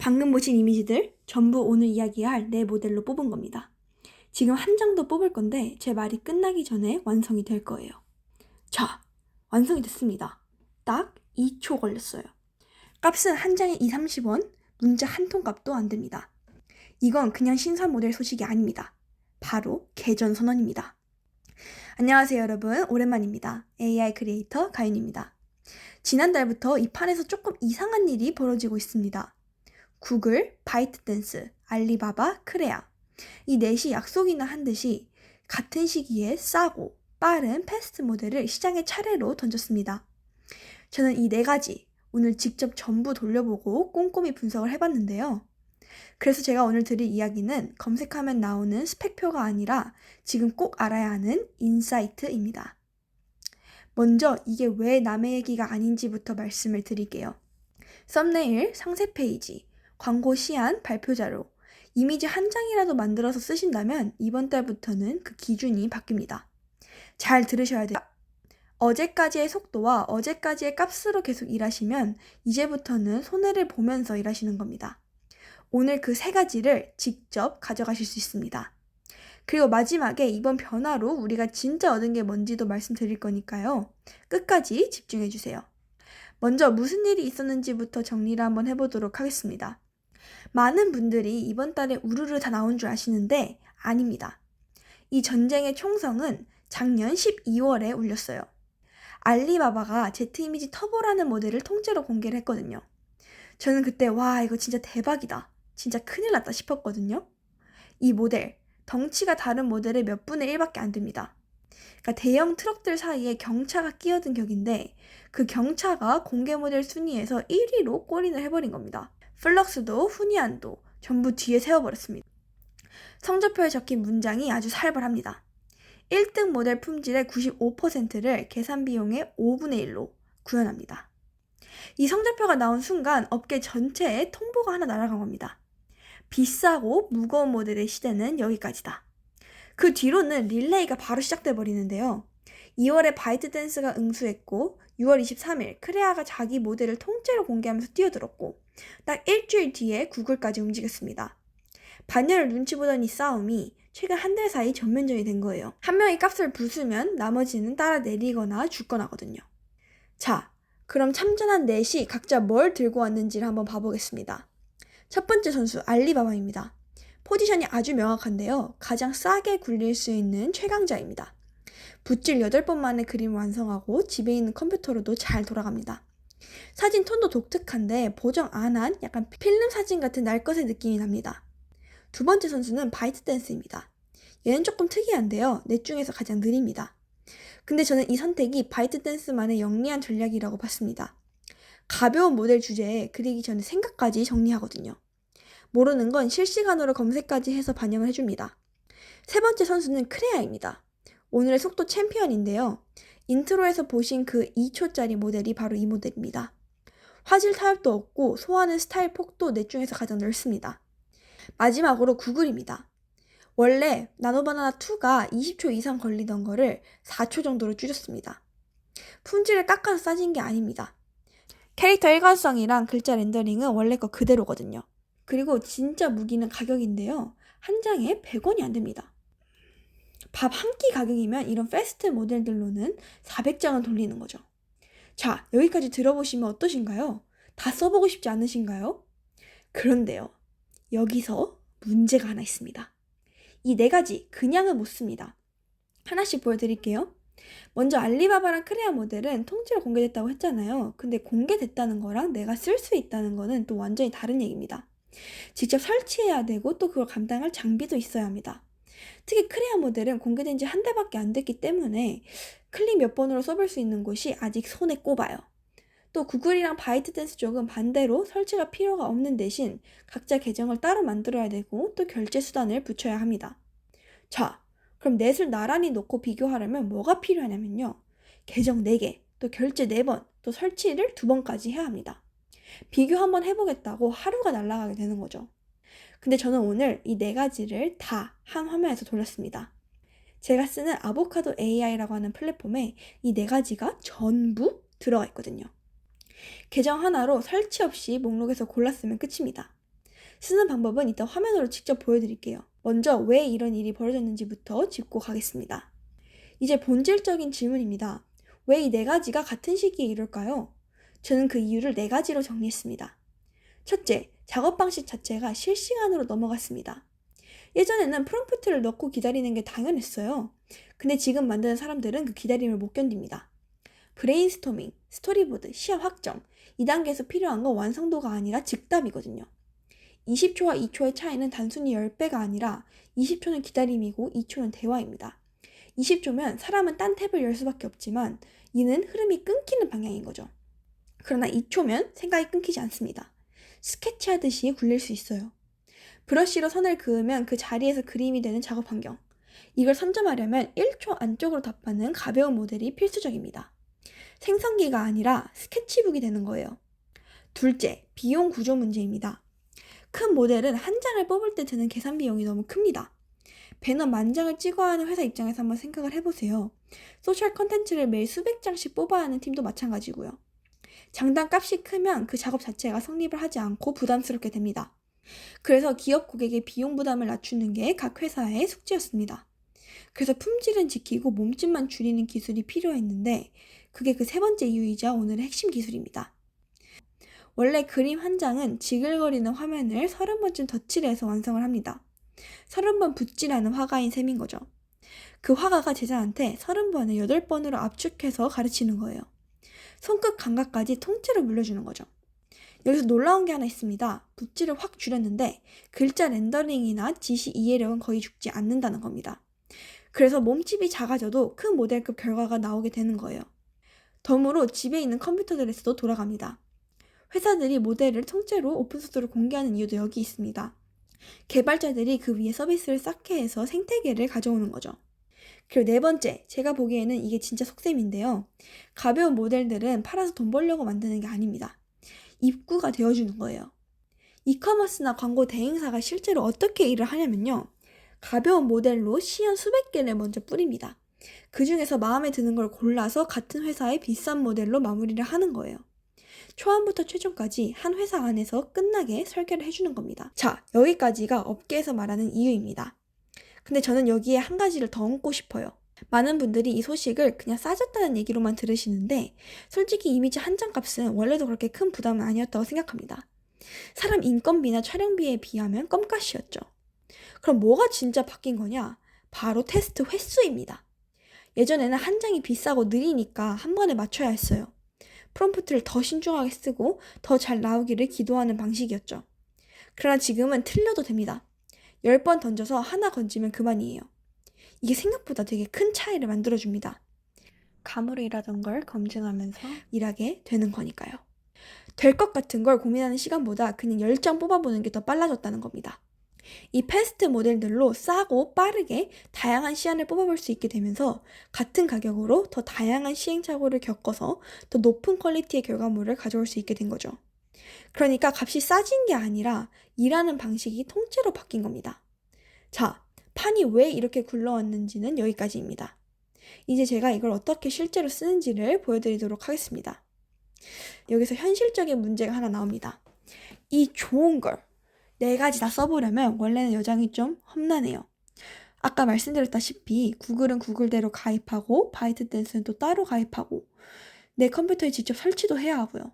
방금 보신 이미지들 전부 오늘 이야기할 내 모델로 뽑은 겁니다. 지금 한 장도 뽑을 건데 제 말이 끝나기 전에 완성이 될 거예요. 자, 완성이 됐습니다. 딱 2초 걸렸어요. 값은 한 장에 2~30원, 문자 한 통 값도 안 됩니다. 이건 그냥 신선 모델 소식이 아닙니다. 바로 개전 선언입니다. 안녕하세요 여러분, 오랜만입니다. AI 크리에이터 가인입니다. 지난달부터 이 판에서 조금 이상한 일이 벌어지고 있습니다. 구글, 바이트댄스, 알리바바, 크레아 이 넷이 약속이나 한 듯이 같은 시기에 싸고 빠른 패스트 모델을 시장에 차례로 던졌습니다. 저는 이 네 가지 오늘 직접 전부 돌려보고 꼼꼼히 분석을 해봤는데요. 그래서 제가 오늘 드릴 이야기는 검색하면 나오는 스펙표가 아니라 지금 꼭 알아야 하는 인사이트입니다. 먼저 이게 왜 남의 얘기가 아닌지부터 말씀을 드릴게요. 썸네일, 상세 페이지, 광고 시안, 발표 자료, 이미지 한 장이라도 만들어서 쓰신다면 이번 달부터는 그 기준이 바뀝니다. 잘 들으셔야 돼요. 어제까지의 속도와 어제까지의 값으로 계속 일하시면 이제부터는 손해를 보면서 일하시는 겁니다. 오늘 그 세 가지를 직접 가져가실 수 있습니다. 그리고 마지막에 이번 변화로 우리가 진짜 얻은 게 뭔지도 말씀드릴 거니까요. 끝까지 집중해주세요. 먼저 무슨 일이 있었는지부터 정리를 한번 해보도록 하겠습니다. 많은 분들이 이번 달에 우르르 다 나온 줄 아시는데 아닙니다. 이 전쟁의 총성은 작년 12월에 울렸어요. 알리바바가 제트이미지 터보라는 모델을 통째로 공개를 했거든요. 저는 그때 와 이거 진짜 대박이다. 진짜 큰일 났다 싶었거든요. 이 모델, 덩치가 다른 모델의 몇 분의 1밖에 안 됩니다. 그러니까 대형 트럭들 사이에 경차가 끼어든 격인데 그 경차가 공개 모델 순위에서 1위로 골인을 해버린 겁니다. 플럭스도 후니안도 전부 뒤에 세워버렸습니다. 성적표에 적힌 문장이 아주 살벌합니다. 1등 모델 품질의 95%를 계산 비용의 5분의 1로 구현합니다. 이 성적표가 나온 순간 업계 전체에 통보가 하나 날아간 겁니다. 비싸고 무거운 모델의 시대는 여기까지다. 그 뒤로는 릴레이가 바로 시작돼 버리는데요. 2월에 바이트댄스가 응수했고 6월 23일 크레아가 자기 모델을 통째로 공개하면서 뛰어들었고 딱 일주일 뒤에 구글까지 움직였습니다. 반년을 눈치 보던 이 싸움이 최근 한 달 사이 전면전이 된 거예요. 한 명이 값을 부수면 나머지는 따라 내리거나 죽거나 하거든요. 자, 그럼 참전한 넷이 각자 뭘 들고 왔는지를 한번 봐보겠습니다. 첫 번째 선수 알리바바입니다. 포지션이 아주 명확한데요. 가장 싸게 굴릴 수 있는 최강자입니다. 붓질 8번 만에 그림을 완성하고 집에 있는 컴퓨터로도 잘 돌아갑니다. 사진 톤도 독특한데 보정 안 한 약간 필름 사진 같은 날것의 느낌이 납니다. 두 번째 선수는 바이트댄스입니다. 얘는 조금 특이한데요. 넷 중에서 가장 느립니다. 근데 저는 이 선택이 바이트댄스만의 영리한 전략이라고 봤습니다. 가벼운 모델 주제에 그리기 전에 생각까지 정리하거든요. 모르는 건 실시간으로 검색까지 해서 반영을 해줍니다. 세 번째 선수는 크레아입니다. 오늘의 속도 챔피언인데요. 인트로에서 보신 그 2초짜리 모델이 바로 이 모델입니다. 화질 타협도 없고 소화하는 스타일 폭도 넷 중에서 가장 넓습니다. 마지막으로 구글입니다. 원래 나노바나나2가 20초 이상 걸리던 거를 4초 정도로 줄였습니다. 품질을 깎아서 싸진 게 아닙니다. 캐릭터 일관성이랑 글자 렌더링은 원래 거 그대로거든요. 그리고 진짜 무기는 가격인데요. 한 장에 100원이 안 됩니다. 밥 한 끼 가격이면 이런 패스트 모델들로는 400장은 돌리는 거죠. 자, 여기까지 들어보시면 어떠신가요? 다 써보고 싶지 않으신가요? 그런데요. 여기서 문제가 하나 있습니다. 이 네 가지 그냥은 못 씁니다. 하나씩 보여드릴게요. 먼저 알리바바랑 크레아 모델은 통째로 공개됐다고 했잖아요. 근데 공개됐다는 거랑 내가 쓸 수 있다는 거는 또 완전히 다른 얘기입니다. 직접 설치해야 되고 또 그걸 감당할 장비도 있어야 합니다. 특히 크레아 모델은 공개된 지 한 달밖에 안 됐기 때문에 클릭 몇 번으로 써볼 수 있는 곳이 아직 손에 꼽아요. 또 구글이랑 바이트댄스 쪽은 반대로 설치가 필요가 없는 대신 각자 계정을 따로 만들어야 되고 또 결제 수단을 붙여야 합니다. 자, 그럼 넷을 나란히 놓고 비교하려면 뭐가 필요하냐면요. 계정 4개, 또 결제 4번, 또 설치를 2번까지 해야 합니다. 비교 한번 해보겠다고 하루가 날아가게 되는 거죠. 근데 저는 오늘 이 4가지를 다 한 화면에서 돌렸습니다. 제가 쓰는 아보카도 AI라고 하는 플랫폼에 이 4가지가 전부 들어가 있거든요. 계정 하나로 설치 없이 목록에서 골랐으면 끝입니다. 쓰는 방법은 이따 화면으로 직접 보여드릴게요. 먼저 왜 이런 일이 벌어졌는지부터 짚고 가겠습니다. 이제 본질적인 질문입니다. 왜 이 네 가지가 같은 시기에 이럴까요? 저는 그 이유를 네 가지로 정리했습니다. 첫째, 작업 방식 자체가 실시간으로 넘어갔습니다. 예전에는 프롬프트를 넣고 기다리는 게 당연했어요. 근데 지금 만드는 사람들은 그 기다림을 못 견딥니다. 브레인스토밍, 스토리보드, 시야 확정, 이 단계에서 필요한 건 완성도가 아니라 즉답이거든요. 20초와 2초의 차이는 단순히 10배가 아니라 20초는 기다림이고 2초는 대화입니다. 20초면 사람은 딴 탭을 열 수밖에 없지만 이는 흐름이 끊기는 방향인 거죠. 그러나 2초면 생각이 끊기지 않습니다. 스케치하듯이 굴릴 수 있어요. 브러쉬로 선을 그으면 그 자리에서 그림이 되는 작업 환경. 이걸 선점하려면 1초 안쪽으로 답하는 가벼운 모델이 필수적입니다. 생성기가 아니라 스케치북이 되는 거예요. 둘째, 비용 구조 문제입니다. 큰 모델은 한 장을 뽑을 때 드는 계산 비용이 너무 큽니다. 배너 10,000장을 찍어야 하는 회사 입장에서 한번 생각을 해보세요. 소셜 컨텐츠를 매일 수백 장씩 뽑아야 하는 팀도 마찬가지고요. 장단 값이 크면 그 작업 자체가 성립을 하지 않고 부담스럽게 됩니다. 그래서 기업 고객의 비용 부담을 낮추는 게 각 회사의 숙제였습니다. 그래서 품질은 지키고 몸집만 줄이는 기술이 필요했는데 그게 그 세 번째 이유이자 오늘의 핵심 기술입니다. 원래 그림 한 장은 지글거리는 화면을 30번쯤 덧칠을 해서 완성을 합니다. 30번 붓질하는 화가인 셈인 거죠. 그 화가가 제자한테 30번을 8번으로 압축해서 가르치는 거예요. 손끝 감각까지 통째로 물려주는 거죠. 여기서 놀라운 게 하나 있습니다. 붓질을 확 줄였는데 글자 렌더링이나 지시 이해력은 거의 죽지 않는다는 겁니다. 그래서 몸집이 작아져도 큰 모델급 결과가 나오게 되는 거예요. 덤으로 집에 있는 컴퓨터들에서도 돌아갑니다. 회사들이 모델을 통째로 오픈소스로 공개하는 이유도 여기 있습니다. 개발자들이 그 위에 서비스를 쌓게 해서 생태계를 가져오는 거죠. 그리고 네 번째, 제가 보기에는 이게 진짜 속셈인데요. 가벼운 모델들은 팔아서 돈 벌려고 만드는 게 아닙니다. 입구가 되어주는 거예요. 이커머스나 광고 대행사가 실제로 어떻게 일을 하냐면요. 가벼운 모델로 시연 수백 개를 먼저 뿌립니다. 그 중에서 마음에 드는 걸 골라서 같은 회사의 비싼 모델로 마무리를 하는 거예요. 초안부터 최종까지 한 회사 안에서 끝나게 설계를 해주는 겁니다. 자, 여기까지가 업계에서 말하는 이유입니다. 근데 저는 여기에 한 가지를 더 얹고 싶어요. 많은 분들이 이 소식을 그냥 싸졌다는 얘기로만 들으시는데 솔직히 이미지 한 장 값은 원래도 그렇게 큰 부담은 아니었다고 생각합니다. 사람 인건비나 촬영비에 비하면 껌값이었죠. 그럼 뭐가 진짜 바뀐 거냐? 바로 테스트 횟수입니다. 예전에는 한 장이 비싸고 느리니까 한 번에 맞춰야 했어요. 프롬프트를 더 신중하게 쓰고 더 잘 나오기를 기도하는 방식이었죠. 그러나 지금은 틀려도 됩니다. 10번 던져서 하나 건지면 그만이에요. 이게 생각보다 되게 큰 차이를 만들어줍니다. 감으로 일하던 걸 검증하면서 일하게 되는 거니까요. 될 것 같은 걸 고민하는 시간보다 그냥 10장 뽑아보는 게 더 빨라졌다는 겁니다. 이 패스트 모델들로 싸고 빠르게 다양한 시안을 뽑아볼 수 있게 되면서 같은 가격으로 더 다양한 시행착오를 겪어서 더 높은 퀄리티의 결과물을 가져올 수 있게 된 거죠. 그러니까 값이 싸진 게 아니라 일하는 방식이 통째로 바뀐 겁니다. 자, 판이 왜 이렇게 굴러왔는지는 여기까지입니다. 이제 제가 이걸 어떻게 실제로 쓰는지를 보여드리도록 하겠습니다. 여기서 현실적인 문제가 하나 나옵니다. 이 좋은 걸 4가지 다 써보려면 원래는 여장이 좀 험난해요. 아까 말씀드렸다시피 구글은 구글대로 가입하고 바이트댄스는 또 따로 가입하고 내 컴퓨터에 직접 설치도 해야 하고요.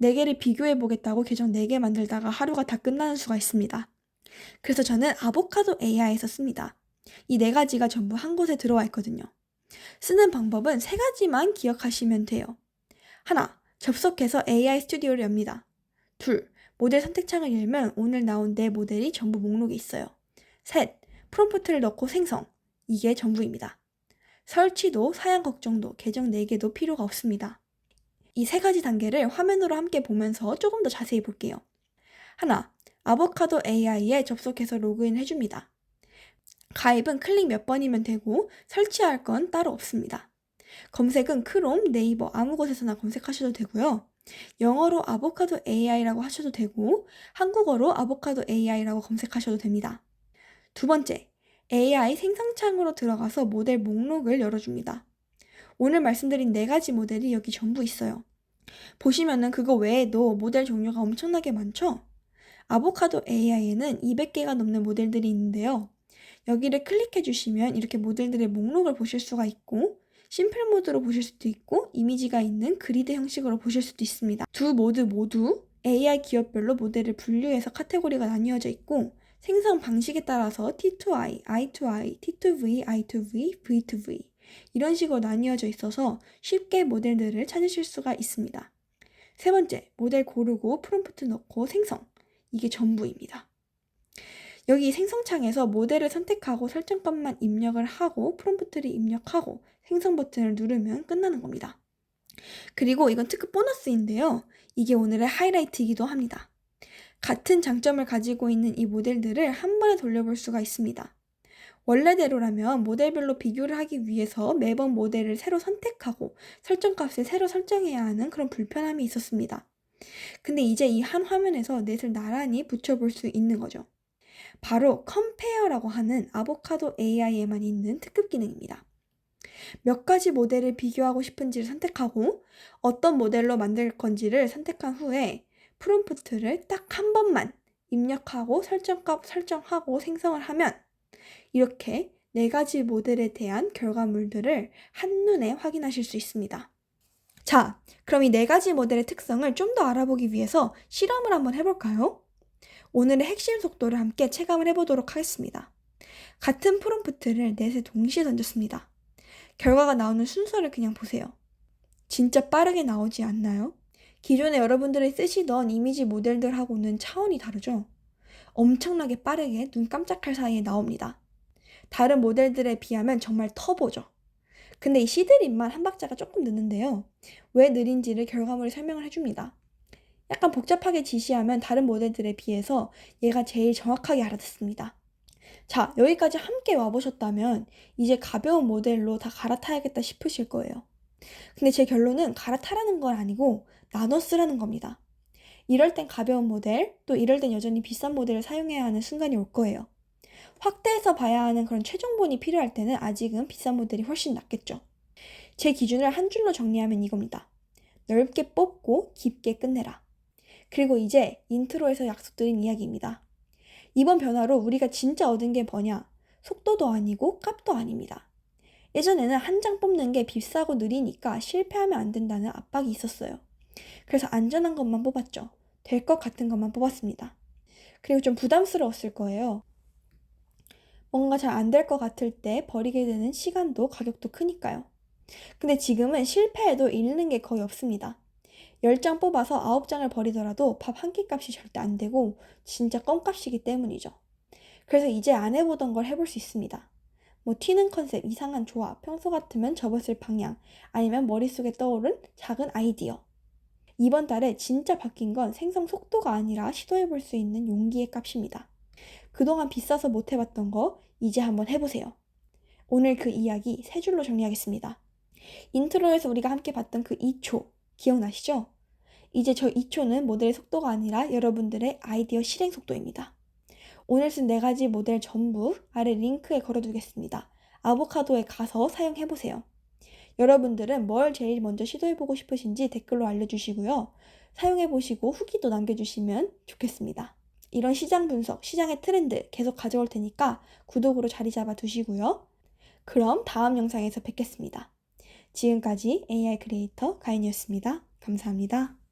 4개를 비교해보겠다고 계정 4개 만들다가 하루가 다 끝나는 수가 있습니다. 그래서 저는 아보카도 AI 썼습니다. 이 4가지가 전부 한 곳에 들어와 있거든요. 쓰는 방법은 3가지만 기억하시면 돼요. 하나, 접속해서 AI 스튜디오를 엽니다. 둘, 모델 선택창을 열면 오늘 나온 내 모델이 전부 목록에 있어요. 셋, 프롬프트를 넣고 생성. 이게 전부입니다. 설치도, 사양 걱정도, 계정 4개도 필요가 없습니다. 이 3가지 단계를 화면으로 함께 보면서 조금 더 자세히 볼게요. 하나, 아보카도 AI에 접속해서 로그인 해줍니다. 가입은 클릭 몇 번이면 되고 설치할 건 따로 없습니다. 검색은 크롬, 네이버 아무 곳에서나 검색하셔도 되고요. 영어로 아보카도 AI라고 하셔도 되고 한국어로 아보카도 AI라고 검색하셔도 됩니다. 두 번째, AI 생성창으로 들어가서 모델 목록을 열어줍니다. 오늘 말씀드린 4가지 모델이 여기 전부 있어요. 보시면은 그거 외에도 모델 종류가 엄청나게 많죠? 아보카도 AI에는 200개가 넘는 모델들이 있는데요. 여기를 클릭해 주시면 이렇게 모델들의 목록을 보실 수가 있고, 심플 모드로 보실 수도 있고, 이미지가 있는 그리드 형식으로 보실 수도 있습니다. 두 모드 모두 AI 기업별로 모델을 분류해서 카테고리가 나뉘어져 있고, 생성 방식에 따라서 T2I, I2I, T2V, I2V, V2V 이런 식으로 나뉘어져 있어서 쉽게 모델들을 찾으실 수가 있습니다. 세 번째, 모델 고르고 프롬프트 넣고 생성. 이게 전부입니다. 여기 생성창에서 모델을 선택하고 설정값만 입력을 하고 프롬프트를 입력하고 생성 버튼을 누르면 끝나는 겁니다. 그리고 이건 특급 보너스인데요. 이게 오늘의 하이라이트이기도 합니다. 같은 장점을 가지고 있는 이 모델들을 한 번에 돌려볼 수가 있습니다. 원래대로라면 모델별로 비교를 하기 위해서 매번 모델을 새로 선택하고 설정값을 새로 설정해야 하는 그런 불편함이 있었습니다. 근데 이제 이 한 화면에서 넷을 나란히 붙여볼 수 있는 거죠. 바로 컴페어라고 하는 아보카도 AI에만 있는 특급 기능입니다. 몇 가지 모델을 비교하고 싶은지를 선택하고 어떤 모델로 만들 건지를 선택한 후에 프롬프트를 딱 한 번만 입력하고 설정값 설정하고 생성을 하면 이렇게 4가지 모델에 대한 결과물들을 한눈에 확인하실 수 있습니다. 자, 그럼 이 4가지 모델의 특성을 좀 더 알아보기 위해서 실험을 한번 해볼까요? 오늘의 핵심 속도를 함께 체감을 해보도록 하겠습니다. 같은 프롬프트를 넷에 동시에 던졌습니다. 결과가 나오는 순서를 그냥 보세요. 진짜 빠르게 나오지 않나요? 기존에 여러분들이 쓰시던 이미지 모델들하고는 차원이 다르죠? 엄청나게 빠르게 눈 깜짝할 사이에 나옵니다. 다른 모델들에 비하면 정말 터보죠. 근데 이 시드림만 한 박자가 조금 늦는데요. 왜 느린지를 결과물이 설명을 해줍니다. 약간 복잡하게 지시하면 다른 모델들에 비해서 얘가 제일 정확하게 알아듣습니다. 자, 여기까지 함께 와보셨다면 이제 가벼운 모델로 다 갈아타야겠다 싶으실 거예요. 근데 제 결론은 갈아타라는 건 아니고 나눠 쓰라는 겁니다. 이럴 땐 가벼운 모델, 또 이럴 땐 여전히 비싼 모델을 사용해야 하는 순간이 올 거예요. 확대해서 봐야 하는 그런 최종본이 필요할 때는 아직은 비싼 모델이 훨씬 낫겠죠. 제 기준을 한 줄로 정리하면 이겁니다. 넓게 뽑고 깊게 끝내라. 그리고 이제 인트로에서 약속드린 이야기입니다. 이번 변화로 우리가 진짜 얻은 게 뭐냐? 속도도 아니고 값도 아닙니다. 예전에는 한 장 뽑는 게 비싸고 느리니까 실패하면 안 된다는 압박이 있었어요. 그래서 안전한 것만 뽑았죠. 될 것 같은 것만 뽑았습니다. 그리고 좀 부담스러웠을 거예요. 뭔가 잘 안 될 것 같을 때 버리게 되는 시간도 가격도 크니까요. 근데 지금은 실패해도 잃는 게 거의 없습니다. 10장 뽑아서 9장을 버리더라도 밥 한 끼 값이 절대 안 되고 진짜 껌값이기 때문이죠. 그래서 이제 안 해보던 걸 해볼 수 있습니다. 뭐 튀는 컨셉, 이상한 조합, 평소 같으면 접었을 방향, 아니면 머릿속에 떠오른 작은 아이디어. 이번 달에 진짜 바뀐 건 생성 속도가 아니라 시도해볼 수 있는 용기의 값입니다. 그동안 비싸서 못 해봤던 거 이제 한번 해보세요. 오늘 그 이야기 3줄로 정리하겠습니다. 인트로에서 우리가 함께 봤던 그 2초 기억나시죠? 이제 저 2초는 모델 속도가 아니라 여러분들의 아이디어 실행 속도입니다. 오늘 쓴 4가지 모델 전부 아래 링크에 걸어두겠습니다. 아보카도에 가서 사용해보세요. 여러분들은 뭘 제일 먼저 시도해보고 싶으신지 댓글로 알려주시고요. 사용해보시고 후기도 남겨주시면 좋겠습니다. 이런 시장 분석, 시장의 트렌드 계속 가져올 테니까 구독으로 자리 잡아 두시고요. 그럼 다음 영상에서 뵙겠습니다. 지금까지 AI 크리에이터 가인이었습니다. 감사합니다.